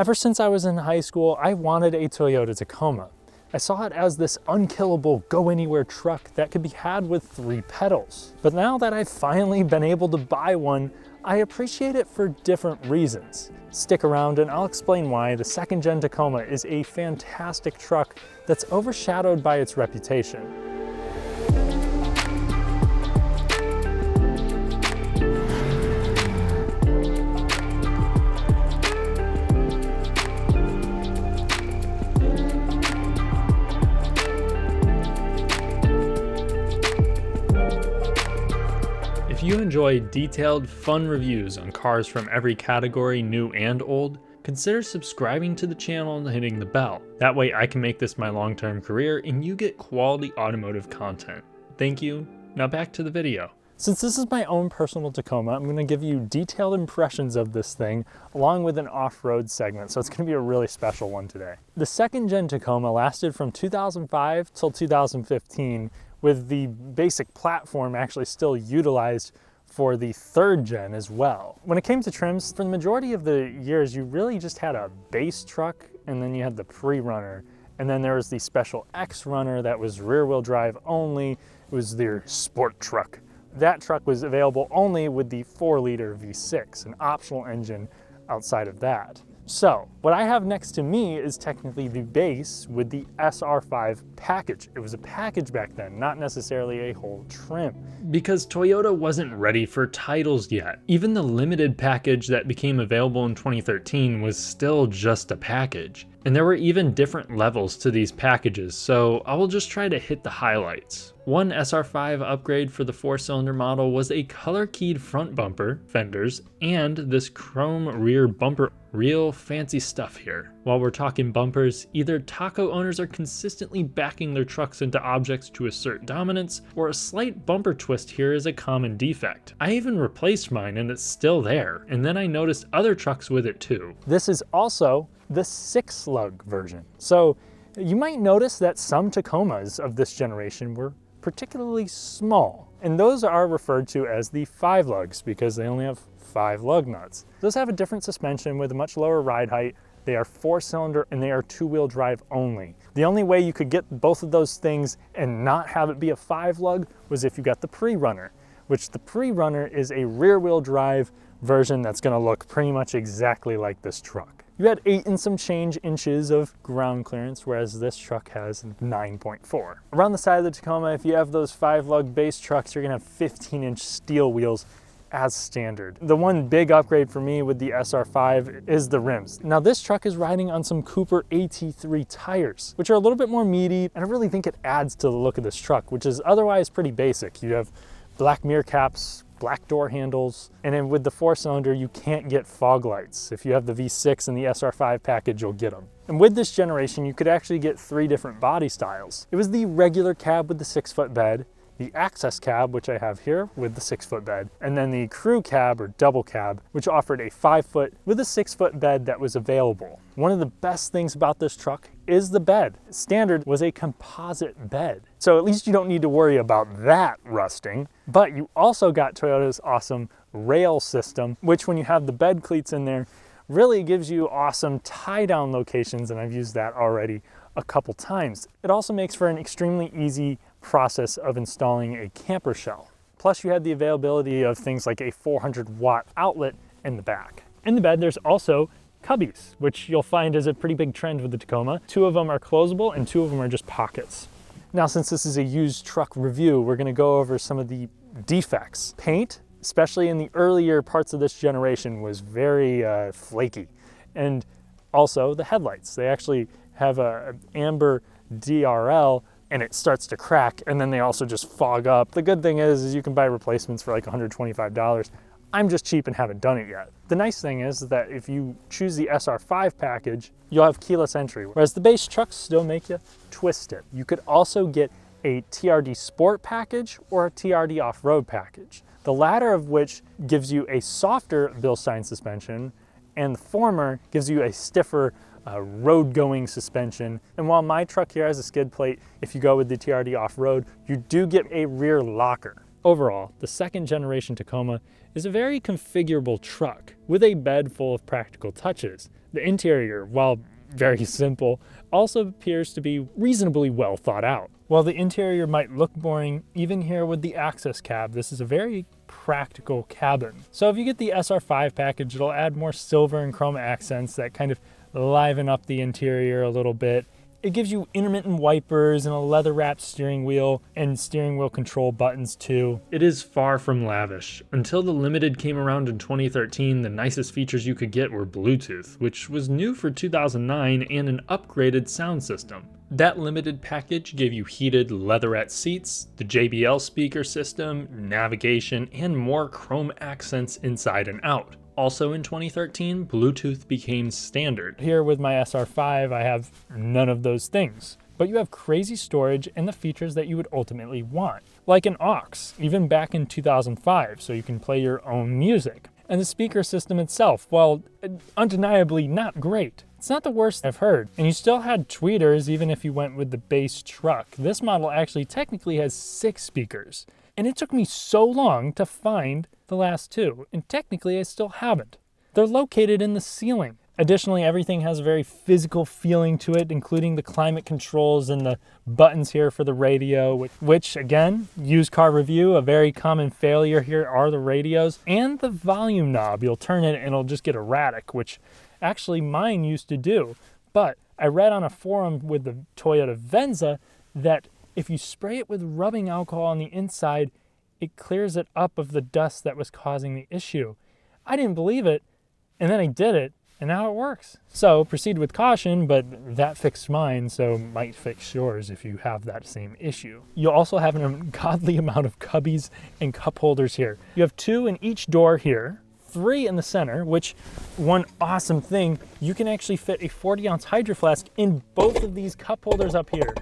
Ever since I was in high school, I wanted a Toyota Tacoma. I saw it as this unkillable go-anywhere truck that could be had with 3 pedals. But now that I've finally been able to buy one, I appreciate it for different reasons. Stick around and I'll explain why the second-gen Tacoma is a fantastic truck that's overshadowed by its reputation. If you enjoy detailed, fun reviews on cars from every category, new and old, consider subscribing to the channel and hitting the bell. That way I can make this my long-term career and you get quality automotive content. Thank you. Now back to the video. Since this is my own personal Tacoma, I'm going to give you detailed impressions of this thing along with an off-road segment, so it's going to be a really special one today. The second-gen Tacoma lasted from 2005 till 2015, with the basic platform actually still utilized for the third gen as well. When it came to trims, for the majority of the years, you really just had a base truck, and then you had the pre-runner, and then there was the special X runner that was rear-wheel drive only. It was their sport truck. That truck was available only with the 4-liter V6, an optional engine outside of that. So what I have next to me is technically the base with the SR5 package. It was a package back then, not necessarily a whole trim. Because Toyota wasn't ready for titles yet. Even the limited package that became available in 2013 was still just a package. And there were even different levels to these packages, so I will just try to hit the highlights. One SR5 upgrade for the 4-cylinder model was a color-keyed front bumper, fenders, and this chrome rear bumper. Real fancy stuff here. While we're talking bumpers, either taco owners are consistently backing their trucks into objects to assert dominance, or a slight bumper twist here is a common defect. I even replaced mine and it's still there, and then I noticed other trucks with it too. This is also the 6-lug version. So you might notice that some Tacomas of this generation were particularly small, and those are referred to as the 5 lugs because they only have 5 lug nuts. Those have a different suspension with a much lower ride height. They are 4-cylinder and they are 2-wheel drive only. The only way you could get both of those things and not have it be a 5 lug was if you got the pre-runner, which the pre-runner is a rear-wheel drive version that's going to look pretty much exactly like this truck. You had 8 and some change inches of ground clearance, whereas this truck has 9.4. Around the side of the Tacoma, if you have those 5-lug base trucks, you're going to have 15-inch steel wheels as standard. The one big upgrade for me with the SR5 is the rims. Now this truck is riding on some Cooper AT3 tires, which are a little bit more meaty, and I really think it adds to the look of this truck, which is otherwise pretty basic. You have black mirror caps, black door handles, and then with the 4-cylinder, you can't get fog lights. If you have the V6 and the SR5 package, you'll get them. And with this generation, you could actually get 3 different body styles. It was the regular cab with the 6-foot bed, the access cab, which I have here with the 6-foot bed, and then the crew cab or double cab, which offered a 5-foot with a 6-foot bed that was available. One of the best things about this truck is the bed. Standard was a composite bed, so at least you don't need to worry about that rusting. But you also got Toyota's awesome rail system, which when you have the bed cleats in there, really gives you awesome tie-down locations, and I've used that already a couple times. It also makes for an extremely easy process of installing a camper shell. Plus you had the availability of things like a 400-watt outlet in the back. In the bed there's also cubbies, which you'll find is a pretty big trend with the Tacoma. 2 of them are closable and 2 of them are just pockets. Now since this is a used truck review, we're going to go over some of the defects. Paint, especially in the earlier parts of this generation, was very flaky. And also the headlights. They actually have an amber DRL and it starts to crack, and then they also just fog up. The good thing is you can buy replacements for like $125. I'm just cheap and haven't done it yet. The nice thing is that if you choose the SR5 package, you'll have keyless entry, whereas the base trucks still make you twist it. You could also get a TRD Sport package or a TRD Off-Road package, the latter of which gives you a softer Bilstein suspension, and the former gives you a stiffer road-going suspension. And while my truck here has a skid plate, if you go with the TRD Off-Road, you do get a rear locker. Overall, the second generation Tacoma is a very configurable truck with a bed full of practical touches. The interior, while very simple, also appears to be reasonably well thought out. While the interior might look boring, even here with the access cab, this is a very practical cabin. So if you get the SR5 package, it'll add more silver and chrome accents that kind of liven up the interior a little bit. It gives you intermittent wipers and a leather-wrapped steering wheel and steering wheel control buttons too. It is far from lavish. Until the Limited came around in 2013, the nicest features you could get were Bluetooth, which was new for 2009, and an upgraded sound system. That Limited package gave you heated leatherette seats, the JBL speaker system, navigation, and more chrome accents inside and out. Also in 2013, Bluetooth became standard. Here with my SR5, I have none of those things. But you have crazy storage and the features that you would ultimately want, like an aux, even back in 2005, so you can play your own music. And the speaker system itself, while undeniably not great, it's not the worst I've heard. And you still had tweeters even if you went with the base truck. This model actually technically has 6 speakers. And it took me so long to find the last 2, and technically I still haven't. They're located in the ceiling. Additionally, everything has a very physical feeling to it, including the climate controls and the buttons here for the radio, which again, used car review, a very common failure here are the radios, and the volume knob. You'll turn it and it'll just get erratic, which actually mine used to do. But I read on a forum with the Toyota Venza that if you spray it with rubbing alcohol on the inside, it clears it up of the dust that was causing the issue. I didn't believe it, and then I did it, and now it works. So proceed with caution, but that fixed mine, so might fix yours if you have that same issue. You'll also have an ungodly amount of cubbies and cup holders here. You have 2 in each door here, 3 in the center, which one awesome thing, you can actually fit a 40-ounce Hydro Flask in both of these cup holders up here.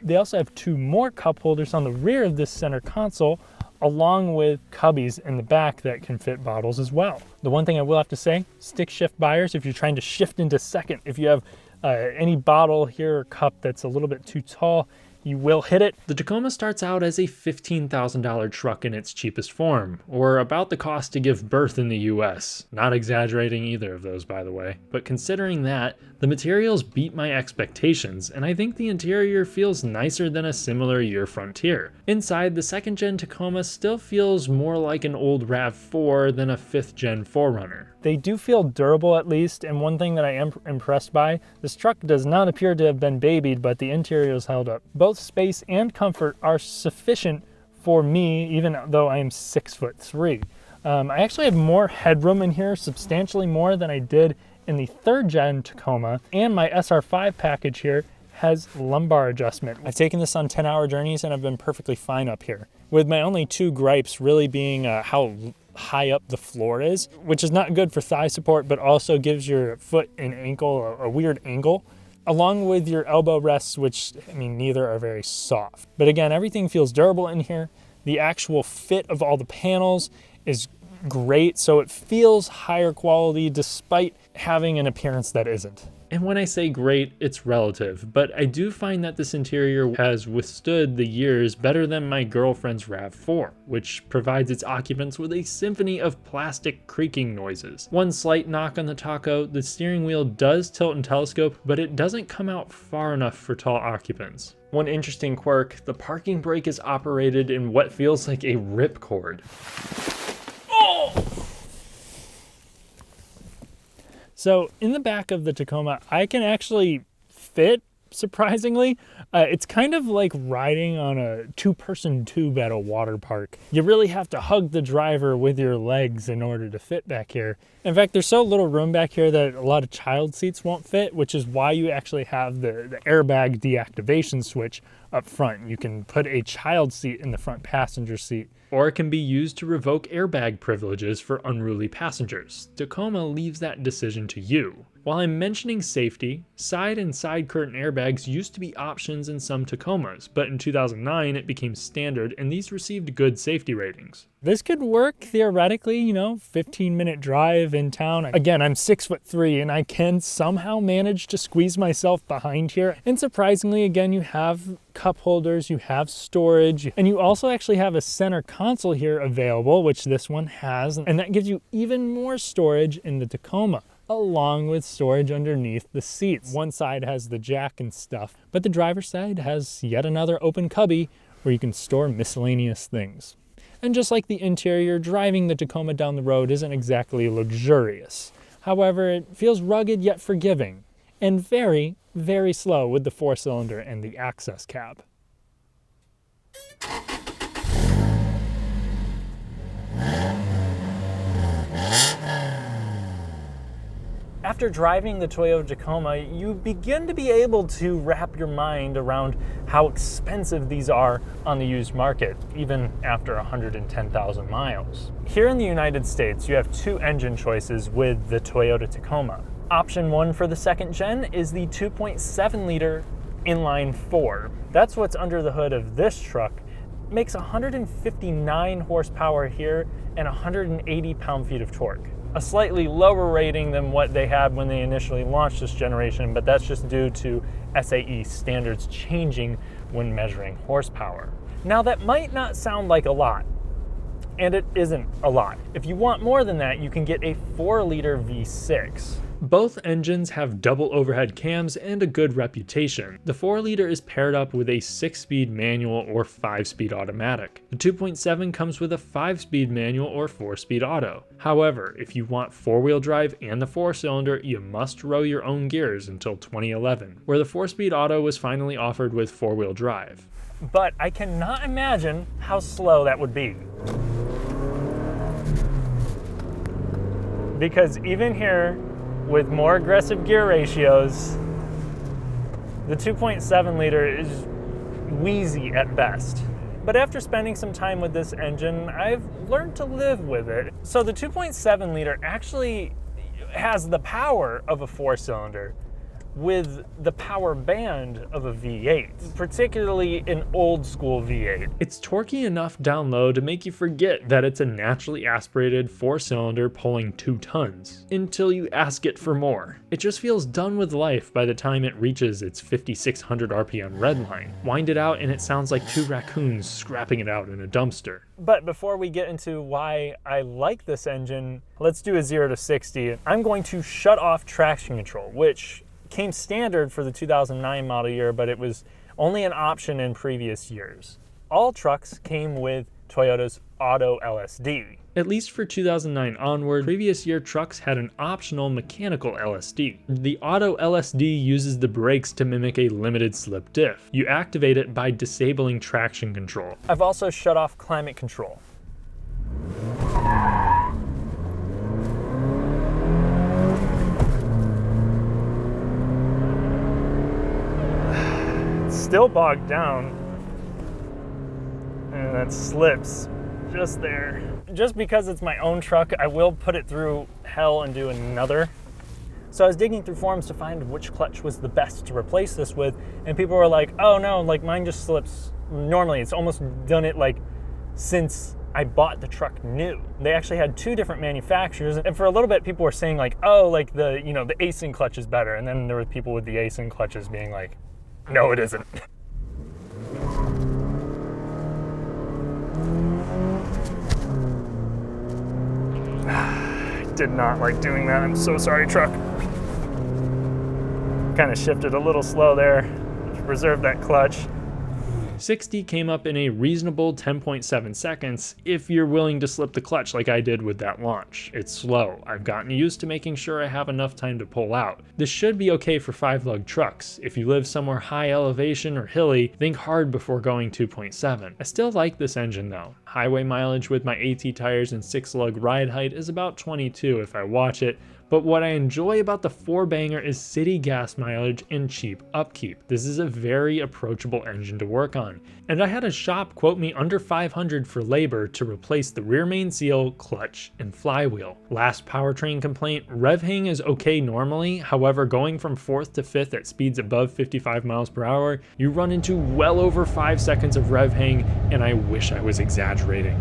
They also have 2 more cup holders on the rear of this center console, along with cubbies in the back that can fit bottles as well. The one thing I will have to say, stick shift buyers if you're trying to shift into second. If you have any bottle here or cup that's a little bit too tall, you will hit it. The Tacoma starts out as a $15,000 truck in its cheapest form, or about the cost to give birth in the US. Not exaggerating either of those, by the way. But considering that, the materials beat my expectations, and I think the interior feels nicer than a similar year Frontier. Inside, the 2nd gen Tacoma still feels more like an old RAV4 than a 5th gen 4Runner. They do feel durable at least, and one thing that I am impressed by, this truck does not appear to have been babied, but the interior is held up. Both space and comfort are sufficient for me, even though I am 6'3". I actually have more headroom in here, substantially more than I did in the 3rd gen Tacoma, and my SR5 package here has lumbar adjustment. I've taken this on 10-hour journeys and I've been perfectly fine up here, with my only 2 gripes really being how high up the floor is, which is not good for thigh support, but also gives your foot and ankle a weird angle, along with your elbow rests, which, I mean, neither are very soft. But again, everything feels durable in here. The actual fit of all the panels is great, so it feels higher quality despite having an appearance that isn't. And when I say great, it's relative, but I do find that this interior has withstood the years better than my girlfriend's RAV4, which provides its occupants with a symphony of plastic creaking noises. One slight knock on the Taco, the steering wheel does tilt and telescope, but it doesn't come out far enough for tall occupants. One interesting quirk, the parking brake is operated in what feels like a ripcord. So in the back of the Tacoma, I can actually fit, surprisingly. It's kind of like riding on a 2-person tube at a water park. You really have to hug the driver with your legs in order to fit back here. In fact, there's so little room back here that a lot of child seats won't fit, which is why you actually have the airbag deactivation switch up front. You can put a child seat in the front passenger seat, or it can be used to revoke airbag privileges for unruly passengers. Tacoma leaves that decision to you. While I'm mentioning safety, side and side curtain airbags used to be options in some Tacomas, but in 2009 it became standard and these received good safety ratings. This could work theoretically, 15-minute drive in town. Again, I'm 6'3" and I can somehow manage to squeeze myself behind here. And surprisingly, again, you have cup holders, you have storage, and you also actually have a center console here available, which this one has, and that gives you even more storage in the Tacoma. along with storage underneath the seats. One side has the jack and stuff, but the driver's side has yet another open cubby where you can store miscellaneous things. And just like the interior, driving the Tacoma down the road isn't exactly luxurious. However, it feels rugged yet forgiving, and very, very slow with the 4-cylinder and the access cab. After driving the Toyota Tacoma, you begin to be able to wrap your mind around how expensive these are on the used market, even after 110,000 miles. Here in the United States, you have 2 engine choices with the Toyota Tacoma. Option 1 for the second gen is the 2.7-liter inline 4. That's what's under the hood of this truck. It makes 159 horsepower here and 180 pound-feet of torque. A slightly lower rating than what they had when they initially launched this generation, but that's just due to SAE standards changing when measuring horsepower. Now that might not sound like a lot, and it isn't a lot. If you want more than that, you can get a 4-liter V6. Both engines have double overhead cams and a good reputation. The 4-liter is paired up with a 6-speed manual or 5-speed automatic. The 2.7 comes with a 5-speed manual or 4-speed auto. However, if you want 4-wheel drive and the 4-cylinder, you must row your own gears until 2011, where the 4-speed auto was finally offered with 4-wheel drive. But I cannot imagine how slow that would be. Because even here, with more aggressive gear ratios, the 2.7-liter is wheezy at best. But after spending some time with this engine, I've learned to live with it. So the 2.7-liter actually has the power of a 4-cylinder with the power band of a V8, particularly an old school V8. It's torquey enough down low to make you forget that it's a naturally aspirated 4-cylinder pulling 2 tons, until you ask it for more. It just feels done with life by the time it reaches its 5,600 RPM redline. Wind it out and it sounds like 2 raccoons scrapping it out in a dumpster. But before we get into why I like this engine, let's do a 0 to 60. I'm going to shut off traction control, which came standard for the 2009 model year, but it was only an option in previous years. All trucks came with Toyota's Auto LSD. At least for 2009 onward, previous year trucks had an optional mechanical LSD. The Auto LSD uses the brakes to mimic a limited slip diff. You activate it by disabling traction control. I've also shut off climate control. Still bogged down, and that slips just there. Just because it's my own truck, I will put it through hell and do another. So I was digging through forums to find which clutch was the best to replace this with, and people were like, oh no, like mine just slips normally. It's almost done it like since I bought the truck new. They actually had 2 different manufacturers, and for a little bit people were saying like, oh, like the async clutch is better, and then there were people with the async clutches being like, no, it isn't. I did not like doing that. I'm so sorry, truck. Kind of shifted a little slow there. Reserve that clutch. 60 came up in a reasonable 10.7 seconds if you're willing to slip the clutch like I did with that launch. It's slow. I've gotten used to making sure I have enough time to pull out. This should be okay for 5-lug trucks. If you live somewhere high elevation or hilly, think hard before going 2.7. I still like this engine though. Highway mileage with my AT tires and 6-lug ride height is about 22 if I watch it, but what I enjoy about the 4-banger is city gas mileage and cheap upkeep. This is a very approachable engine to work on. And I had a shop quote me under $500 for labor to replace the rear main seal, clutch, and flywheel. Last powertrain complaint, rev hang is okay normally, however going from 4th to 5th at speeds above 55 miles per hour, you run into well over 5 seconds of rev hang, and I wish I was exaggerating.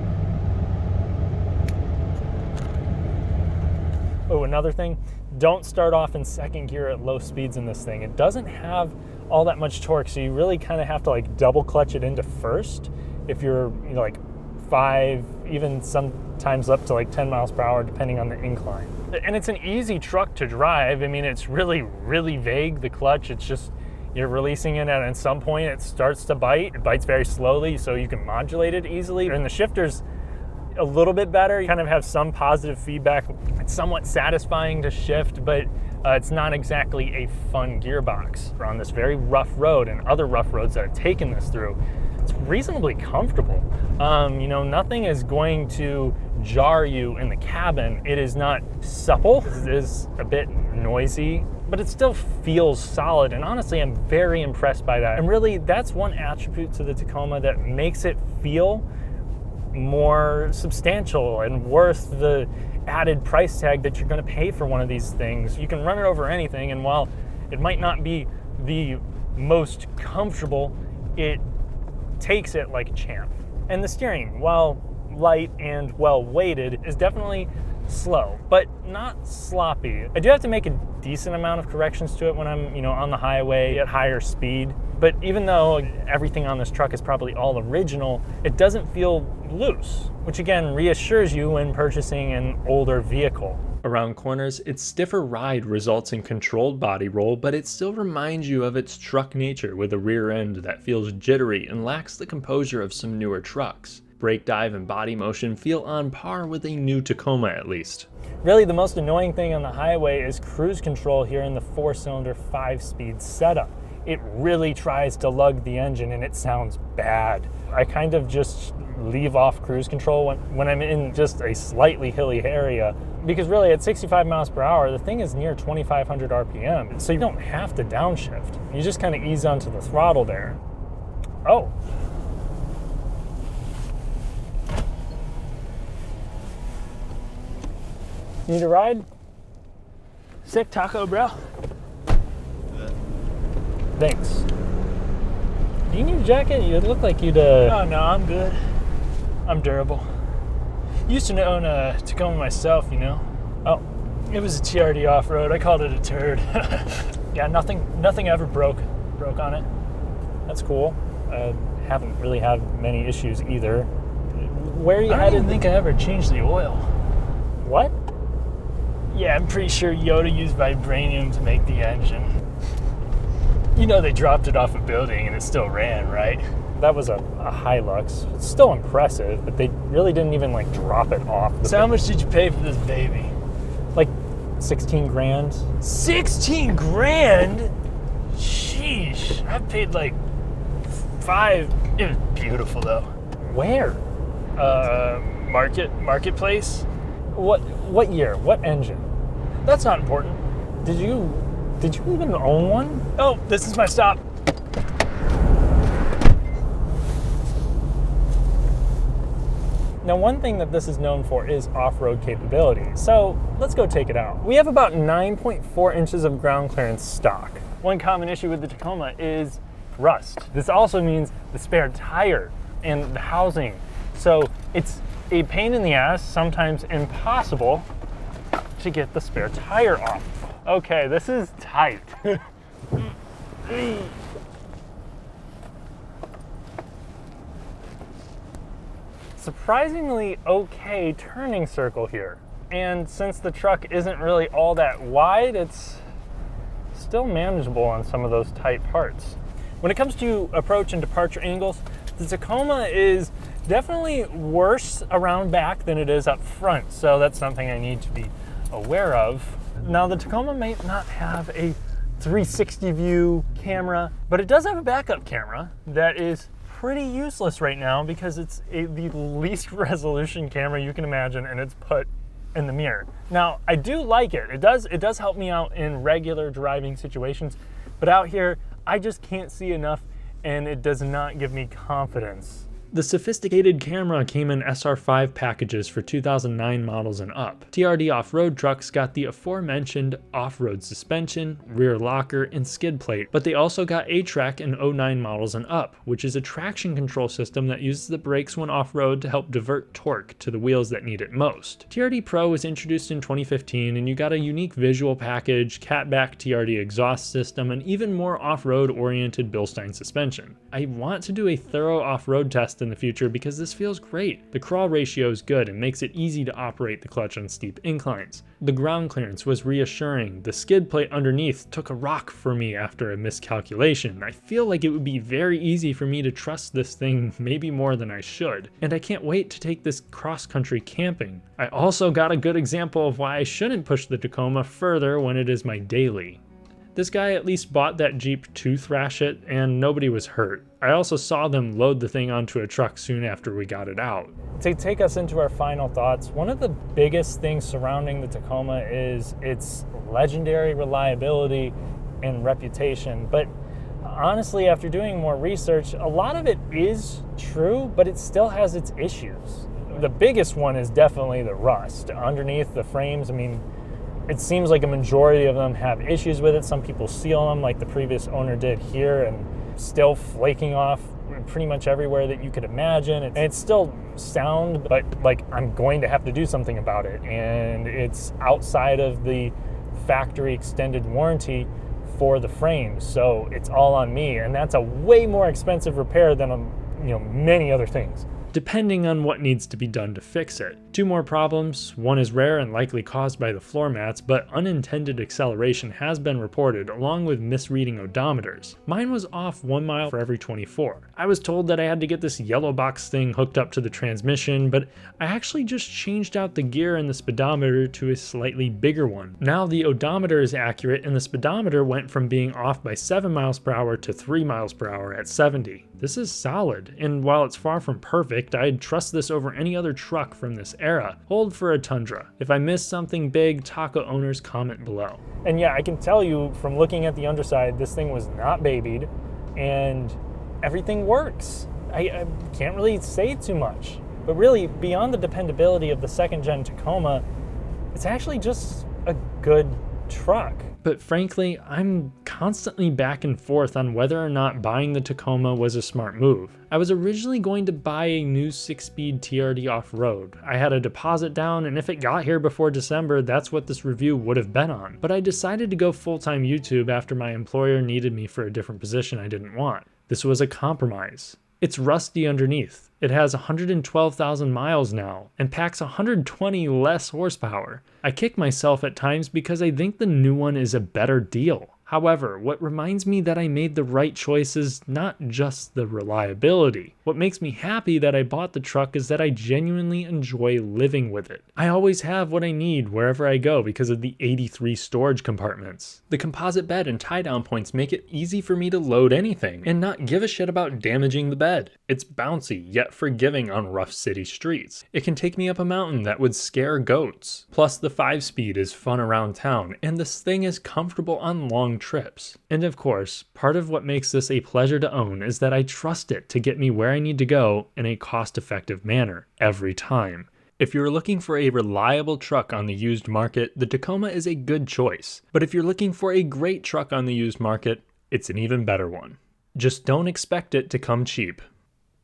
Oh, another thing, don't start off in 2nd gear at low speeds in this thing. It doesn't have all that much torque, so you really kind of have to like double clutch it into 1st if you're like 5, even sometimes up to like 10 miles per hour, depending on the incline. And it's an easy truck to drive. I mean, it's really, really vague, the clutch. It's just, you're releasing it, and at some point it starts to bite. It bites very slowly, so you can modulate it easily. And the shifter's a little bit better. You kind of have some positive feedback. It's somewhat satisfying to shift, but it's not exactly a fun gearbox. On this very rough road and other rough roads that I've taken this through, it's reasonably comfortable. You know, nothing is going to jar you in the cabin. It is not supple. It is a bit noisy, but it still feels solid. And honestly, I'm very impressed by that. And really, that's one attribute to the Tacoma that makes it feel more substantial and worth the added price tag that you're going to pay for one of these things. You can run it over anything, and while it might not be the most comfortable, it takes it like a champ. And the steering, while light and well weighted, is definitely slow, but not sloppy. I do have to make a decent amount of corrections to it when I'm, you know, on the highway at higher speed. But even though everything on this truck is probably all original, it doesn't feel loose, which again reassures you when purchasing an older vehicle. Around corners, its stiffer ride results in controlled body roll, but it still reminds you of its truck nature with a rear end that feels jittery and lacks the composure of some newer trucks. Brake dive and body motion feel on par with a new Tacoma at least. Really, the most annoying thing on the highway is cruise control here in the 4-cylinder 5-speed setup. It really tries to lug the engine and it sounds bad. I kind of just leave off cruise control when I'm in just a slightly hilly area, because really at 65 miles per hour, the thing is near 2,500 RPM, so you don't have to downshift. You just kind of ease onto the throttle there. Oh. Need a ride? Sick taco, bro. Thanks. Do you need a jacket? You look like you'd Oh no, I'm good. I'm durable. Used to own a Tacoma myself, you know. Oh, it was a TRD off-road. I called it a turd. Yeah, nothing ever broke on it. That's cool. Haven't really had many issues either. Where are you headed? I didn't think I ever changed the oil. What? Yeah, I'm pretty sure Yoda used vibranium to make the engine. You know they dropped it off a building and it still ran, right? That was a Hilux. It's still impressive, but they really didn't even like drop it off. So how much did you pay for this baby? Like 16 grand. 16 grand? Sheesh, I paid like 5. It was beautiful though. Where? Marketplace. What year? What engine? That's not important. Did you even own one? Oh, this is my stop. Now, one thing that this is known for is off-road capability. So let's go take it out. We have about 9.4 inches of ground clearance stock. One common issue with the Tacoma is rust. This also means the spare tire and the housing. So it's a pain in the ass, sometimes impossible, to get the spare tire off. Okay, this is tight. Surprisingly okay turning circle here. And since the truck isn't really all that wide, it's still manageable on some of those tight parts. When it comes to approach and departure angles, the Tacoma is definitely worse around back than it is up front. So that's something I need to be aware of. Now, the Tacoma might not have a 360 view camera, but it does have a backup camera that is pretty useless right now because it's the least resolution camera you can imagine, and it's put in the mirror. Now, I do like it. It does help me out in regular driving situations, but out here, I just can't see enough, and it does not give me confidence. The sophisticated camera came in SR5 packages for 2009 models and up. TRD off-road trucks got the aforementioned off-road suspension, rear locker, and skid plate, but they also got A-Track in 09 models and up, which is a traction control system that uses the brakes when off-road to help divert torque to the wheels that need it most. TRD Pro was introduced in 2015, and you got a unique visual package, catback TRD exhaust system, and even more off-road oriented Bilstein suspension. I want to do a thorough off-road test invest in the future because this feels great. The crawl ratio is good and makes it easy to operate the clutch on steep inclines. The ground clearance was reassuring. The skid plate underneath took a rock for me after a miscalculation. I feel like it would be very easy for me to trust this thing maybe more than I should. And I can't wait to take this cross-country camping. I also got a good example of why I shouldn't push the Tacoma further when it is my daily. This guy at least bought that Jeep to thrash it, and nobody was hurt. I also saw them load the thing onto a truck soon after we got it out. To take us into our final thoughts, one of the biggest things surrounding the Tacoma is its legendary reliability and reputation. But honestly, after doing more research, a lot of it is true, but it still has its issues. The biggest one is definitely the rust. Underneath the frames, I mean, it seems like a majority of them have issues with it. Some people seal them like the previous owner did here, and still flaking off pretty much everywhere that you could imagine. And it's still sound, but like I'm going to have to do something about it. And it's outside of the factory extended warranty for the frames, so it's all on me. And that's a way more expensive repair than many other things, depending on what needs to be done to fix it. Two more problems. One is rare and likely caused by the floor mats, but unintended acceleration has been reported along with misreading odometers. Mine was off 1 mile for every 24. I was told that I had to get this yellow box thing hooked up to the transmission, but I actually just changed out the gear and the speedometer to a slightly bigger one. Now the odometer is accurate and the speedometer went from being off by 7 miles per hour to 3 miles per hour at 70. This is solid, and while it's far from perfect, I'd trust this over any other truck from this era. Hold for a Tundra. If I missed something big, Taco owners comment below. And yeah, I can tell you from looking at the underside, this thing was not babied, and everything works. I can't really say too much. But really, beyond the dependability of the second-gen Tacoma, it's actually just a good truck. But frankly, I'm constantly back and forth on whether or not buying the Tacoma was a smart move. I was originally going to buy a new 6-speed TRD off-road. I had a deposit down, and if it got here before December, that's what this review would have been on. But I decided to go full-time YouTube after my employer needed me for a different position I didn't want. This was a compromise. It's rusty underneath. It has 112,000 miles now and packs 120 less horsepower. I kick myself at times because I think the new one is a better deal. However, what reminds me that I made the right choice is not just the reliability. What makes me happy that I bought the truck is that I genuinely enjoy living with it. I always have what I need wherever I go because of the 83 storage compartments. The composite bed and tie-down points make it easy for me to load anything and not give a shit about damaging the bed. It's bouncy yet forgiving on rough city streets. It can take me up a mountain that would scare goats. Plus the 5-speed is fun around town, and this thing is comfortable on long trips. And of course, part of what makes this a pleasure to own is that I trust it to get me where I need to go in a cost-effective manner every time. If you're looking for a reliable truck on the used market, the Tacoma is a good choice. But if you're looking for a great truck on the used market, it's an even better one. Just don't expect it to come cheap.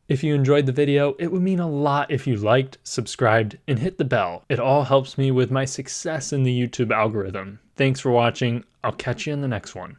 If you enjoyed the video, it would mean a lot if you liked, subscribed, and hit the bell. It all helps me with my success in the YouTube algorithm. Thanks for watching. I'll catch you in the next one.